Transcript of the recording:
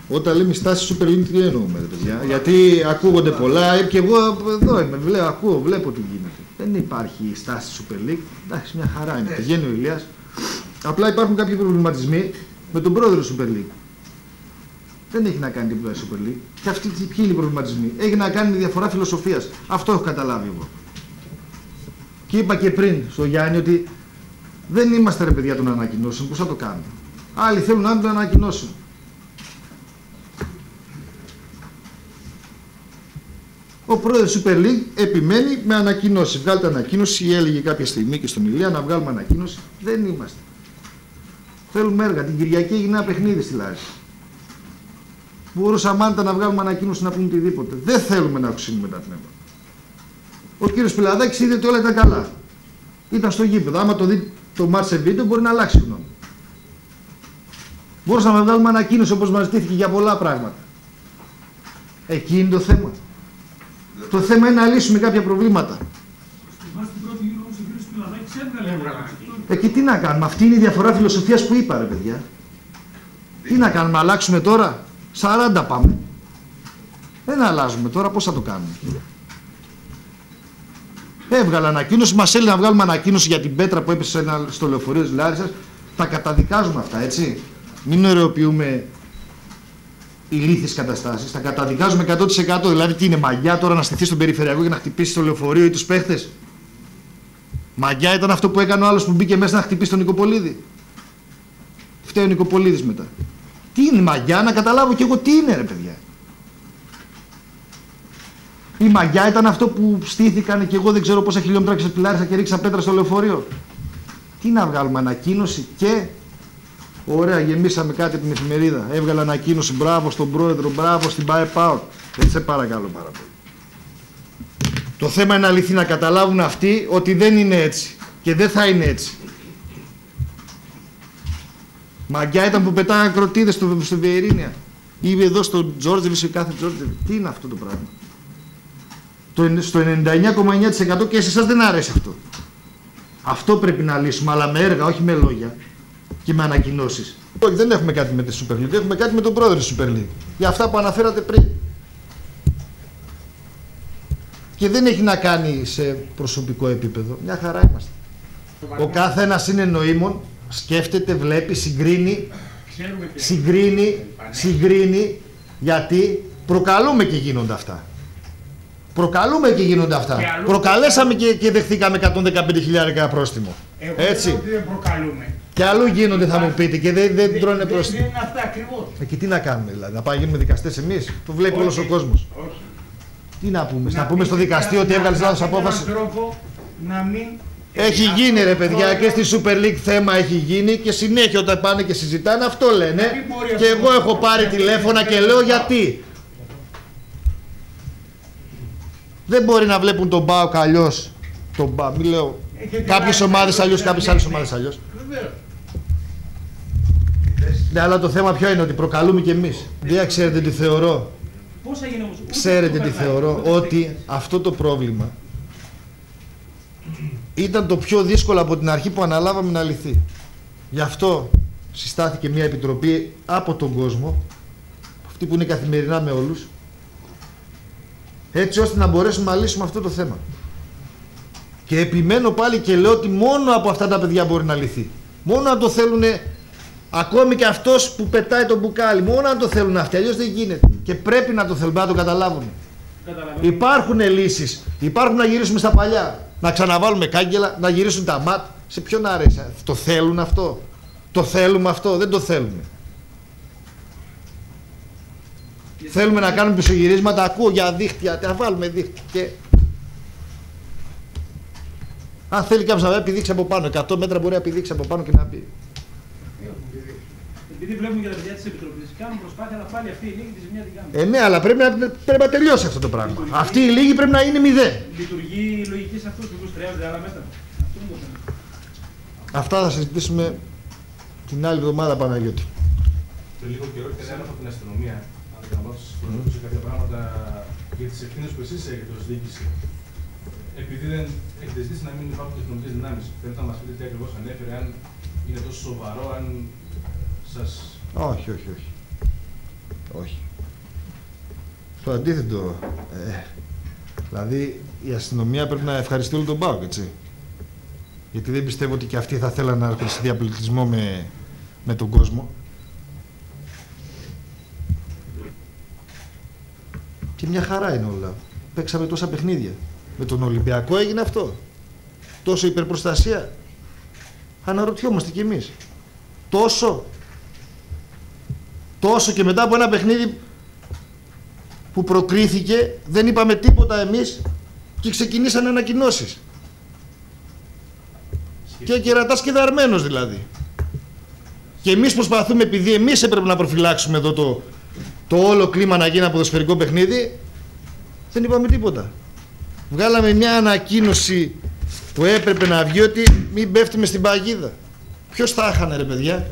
Όταν λέμε στάση Super League, τι εννοούμε, παιδιά? Γιατί ακούγονται πολλά και εγώ εδώ είμαι, ακούω, βλέπω τι γίνεται. Δεν υπάρχει στάση Super League. Εντάξει, μια χαρά είναι. Πηγαίνει ο Ηλίας. Απλά υπάρχουν κάποιοι προβληματισμοί με τον πρόεδρο Super League. Δεν έχει να κάνει τίποτα η Super League. Και αυτοί ποιοι είναι οι προβληματισμοί? Έχει να κάνει με διαφορά φιλοσοφίας. Αυτό έχω καταλάβει εγώ. Και είπα και πριν στο Γιάννη ότι δεν είμαστε ρε παιδιά των ανακοινώσεων. Πώς θα το κάνουμε? Άλλοι θέλουν να το ανακοινώσουν. Ο πρόεδρος Super League επιμένει με ανακοινώσεις. Βγάλτε ανακοίνωση, έλεγε κάποια στιγμή και στον Ηλία να βγάλουμε ανακοίνωση. Δεν είμαστε. Θέλουμε έργα. Την Κυριακή έγινε ένα παιχνίδι στη Λάρισα. Μπορούσαμε άνετα να βγάλουμε ανακοίνωση να πούμε οτιδήποτε. Δεν θέλουμε να οξύνουμε τα πνεύματα. Ο κύριος Πιλαδάκης είδε ότι όλα ήταν καλά. Ήταν στο γήπεδο. Άμα το δει το μάτς σε βίντεο, μπορεί να αλλάξει γνώμη. Μπορούσαμε να βγάλουμε ανακοίνωση όπως μας ζητήθηκε για πολλά πράγματα. Εκεί είναι το θέμα. Το θέμα είναι να λύσουμε κάποια προβλήματα. Και τι να κάνουμε? Αυτή είναι η διαφορά φιλοσοφίας που είπα, ρε παιδιά. Τι να κάνουμε, αλλάξουμε τώρα? 40 πάμε. Δεν αλλάζουμε τώρα, πώς θα το κάνουμε? Έβγαλε ανακοίνωση, μας έλεγε να βγάλουμε ανακοίνωση για την πέτρα που έπεσε στο λεωφορείο της Λάρισσας. Τα καταδικάζουμε αυτά, έτσι. Μην ωρεοποιούμε ηλίθιες καταστάσεις. Τα καταδικάζουμε 100%. Δηλαδή, τι είναι μαγιά τώρα να στηθεί στον περιφερειακό και να χτυπήσει το λεωφορείο ή τους παίχτες? Μαγιά ήταν αυτό που έκανε ο άλλος που μπήκε μέσα να χτυπήσει τον Νικοπολίδη. Φταίει ο Νικοπολίδης μετά. Τι είναι μαγιά? Να καταλάβω κι εγώ τι είναι, ρε παιδιά. Η μαγιά ήταν αυτό που στήθηκαν και εγώ δεν ξέρω πόσα χιλιόμετρα ξεπλάρισα και ρίξα πέτρα στο λεωφορείο. Τι να βγάλουμε ανακοίνωση και ωραία, γεμίσαμε κάτι από την εφημερίδα. Έβγαλε ανακοίνωση, μπράβο στον πρόεδρο, μπράβο στην ΠΑΕ-ΠΑΟΚ. Έτσι σε παρακαλώ πάρα πολύ. Το θέμα είναι αλήθεια να καταλάβουν αυτοί ότι δεν είναι έτσι και δεν θα είναι έτσι. Μαγιά ήταν που πετάγαν κροτίδες στο Βιερίνια ή εδώ στο Τζόρτζεβιτς ή κάθε Τζόρτζεβιτς. Τι είναι αυτό το πράγμα? Στο 99,9% και σε εσάς δεν αρέσει αυτό. Αυτό πρέπει να λύσουμε, αλλά με έργα, όχι με λόγια και με ανακοινώσεις. Όχι, δεν έχουμε κάτι με τη Super League, έχουμε κάτι με τον πρόεδρο της Super League. Για αυτά που αναφέρατε πριν. Και δεν έχει να κάνει σε προσωπικό επίπεδο. Μια χαρά είμαστε. Ο κάθε ένας είναι νοήμων, σκέφτεται, βλέπει, συγκρίνει, γιατί προκαλούμε και γίνονται αυτά. Προκαλέσαμε και δεχθήκαμε 115.000 πρόστιμο. Έτσι. Δεν προκαλούμε. Και αλλού γίνονται, θα μου πείτε, και δεν τρώνε πρόστιμο. Δεν είναι αυτά ακριβώς. Και τι να κάνουμε δηλαδή, να πάμε γίνουμε δικαστές εμείς? Το βλέπει όλος ο κόσμος. Όχι. Τι να πούμε, να πούμε στο δικαστή ότι έβγαλες λάθος απόφαση? Να μην... Έχει γίνει ρε παιδιά και στη Super League θέμα έχει γίνει και συνέχεια όταν πάνε και συζητάνε αυτό λένε. Και εγώ έχω πάρει τηλέφωνα και λέω γιατί. Δεν μπορεί να βλέπουν τον ΠΑΟΚ αλλιώς. Μην λέω κάποιες ομάδες αλλιώς, κάποιες άλλες ομάδες αλλιώς. Ναι, αλλά το θέμα ποιο είναι? Ότι προκαλούμε κι εμείς. Δεν ξέρετε τι θεωρώ? Ξέρετε τι θεωρώ? Ότι αυτό το πρόβλημα ήταν το πιο δύσκολο από την αρχή που αναλάβαμε να λυθεί. Γι' αυτό συστάθηκε μια επιτροπή από τον κόσμο, αυτή που είναι καθημερινά με όλους, έτσι ώστε να μπορέσουμε να λύσουμε αυτό το θέμα. Και επιμένω πάλι και λέω ότι μόνο από αυτά τα παιδιά μπορεί να λυθεί. Μόνο αν το θέλουν, ακόμη και αυτός που πετάει το μπουκάλι, μόνο αν το θέλουν αυτοί, αλλιώς δεν γίνεται. Και πρέπει να το θέλουν, να το καταλάβουν. Υπάρχουν λύσεις, υπάρχουν να γυρίσουμε στα παλιά. Να ξαναβάλουμε κάγκελα, να γυρίσουν τα ματ. Σε ποιον αρέσει? Το θέλουν αυτό? Το θέλουμε αυτό? Δεν το θέλουμε. Θέλουμε να κάνουμε πισωγυρίσματα, ακούω για δίχτυα, να βάλουμε δίχτυα. Και... αν θέλει κάποιος να πηδήξει από πάνω, 100 μέτρα μπορεί να πηδήξει από πάνω και να πει. Επειδή βλέπουμε για τα παιδιά της Επιτροπής, κάνουν προσπάθεια να πάλι αυτή η λίγη τη ζημιά την κάνουν. Ναι, αλλά πρέπει να τελειώσει αυτό το πράγμα. Αυτή η λίγη πρέπει να είναι 0. Λειτουργεί η λογική σε αυτούς που χρειάζονται άλλα μέτρα. Αυτό είναι το θέμα. Αυτά θα συζητήσουμε την άλλη εβδομάδα, Παναγιώτη. Σε λίγο καιρό και ένα από την αστυνομία, αν δεν κάνω λάθος, προωθούσε κάποια πράγματα για τις ευθύνες που εσείς έχετε ως διοίκηση. Επειδή δεν έχετε ζητήσει να μην υπάρχουν τεχνολογικές δυνάμεις, θέλετε να μας πείτε τι ακριβώς ανέφερε, αν είναι τόσο σοβαρό, αν σας... Όχι. Όχι. Το αντίθετο. Δηλαδή η αστυνομία πρέπει να ευχαριστεί όλο τον ΠΑΟΚ, έτσι. Γιατί δεν πιστεύω ότι και αυτοί θα θέλαν να έρθουν σε διαπληκτισμό με τον κόσμο. Και μια χαρά είναι όλα. Παίξαμε τόσα παιχνίδια. Με τον Ολυμπιακό έγινε αυτό. Τόσο υπερπροστασία. Αναρωτιόμαστε κι εμείς. Τόσο και μετά από ένα παιχνίδι που προκρίθηκε, δεν είπαμε τίποτα εμείς και ξεκινήσαν ανακοινώσεις. Και ο κερατάς και δαρμένος δηλαδή. Και εμείς προσπαθούμε, επειδή εμείς έπρεπε να προφυλάξουμε εδώ το όλο κλίμα να γίνει ένα ποδοσφαιρικό παιχνίδι, δεν είπαμε τίποτα. Βγάλαμε μια ανακοίνωση που έπρεπε να βγει ότι μην πέφτουμε στην παγίδα. Ποιος θα έχανε ρε παιδιά?